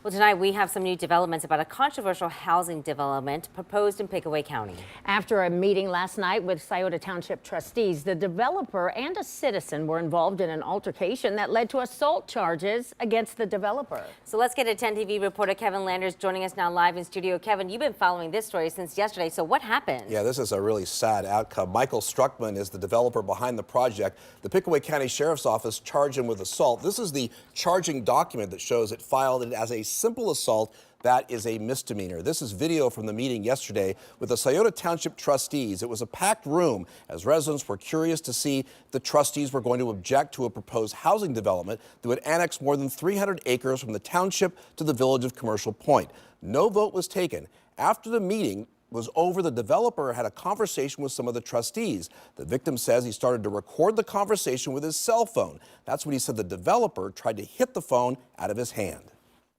Well, tonight we have some new developments about a controversial housing development proposed in Pickaway County. After a meeting last night with Scioto Township trustees, the developer and a citizen were involved in an altercation that led to assault charges against the developer. So let's get a 10 TV reporter Kevin Landers joining us now live in studio. Kevin, you've been following this story since yesterday. So what happened? Yeah, this is a really sad outcome. Michael Struckman is the developer behind the project. The Pickaway County Sheriff's Office charged him with assault. This is the charging document that shows it filed it as a simple assault. That is a misdemeanor. This is video from the meeting yesterday with the Scioto Township trustees. It was a packed room as residents were curious to see if the trustees were going to object to a proposed housing development that would annex more than 300 acres from the township to the village of Commercial Point. No vote was taken. After the meeting was over, the developer had a conversation with some of the trustees. The victim says he started to record the conversation with his cell phone. That's when he said the developer tried to hit the phone out of his hand.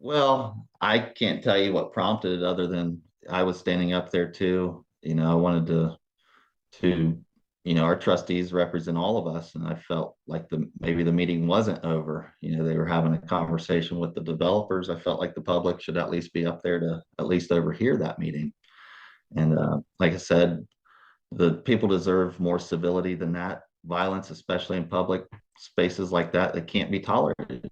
Well, I can't tell you what prompted it other than I was standing up there too. I wanted to our trustees represent all of us, and I felt like maybe the meeting wasn't over. They were having a conversation with the developers. I felt like the public should at least be up there to at least overhear that meeting. And like I said, the people deserve more civility than that. Violence, especially in public spaces like that can't be tolerated.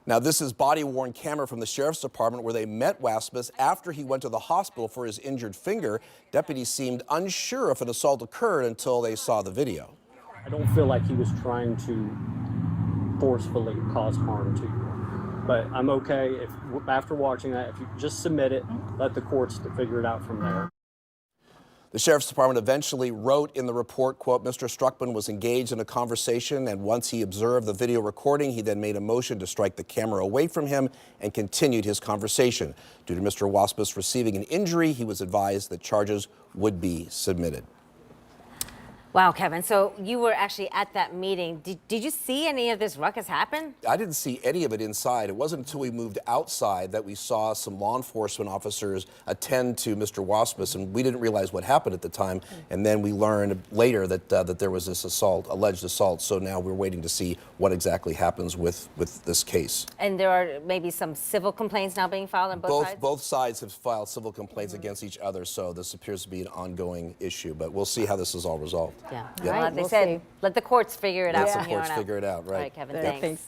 Now, this is body-worn camera from the Sheriff's Department where they met Wasmus after he went to the hospital for his injured finger. Deputies seemed unsure if an assault occurred until they saw the video. I don't feel like he was trying to forcefully cause harm to you. But I'm okay if, after watching that, if you just submit it, let the courts figure it out from there. The Sheriff's Department eventually wrote in the report, quote, Mr. Struckman was engaged in a conversation, and once he observed the video recording, he then made a motion to strike the camera away from him and continued his conversation. Due to Mr. Wasmus receiving an injury, he was advised that charges would be submitted. Wow, Kevin. So you were actually at that meeting. Did you see any of this ruckus happen? I didn't see any of it inside. It wasn't until we moved outside that we saw some law enforcement officers attend to Mr. Wasmus, and we didn't realize what happened at the time. And then we learned later that that there was this assault, alleged assault. So now we're waiting to see what exactly happens with this case. And there are maybe some civil complaints now being filed on both sides? Both sides have filed civil complaints against each other, so this appears to be an ongoing issue. But we'll see how this is all resolved. Yeah. Yeah. Well, they We'll said, see. let the courts figure it out. Let the from here courts on out. figure it out, right? All right, Kevin, Yeah. thanks. Thanks.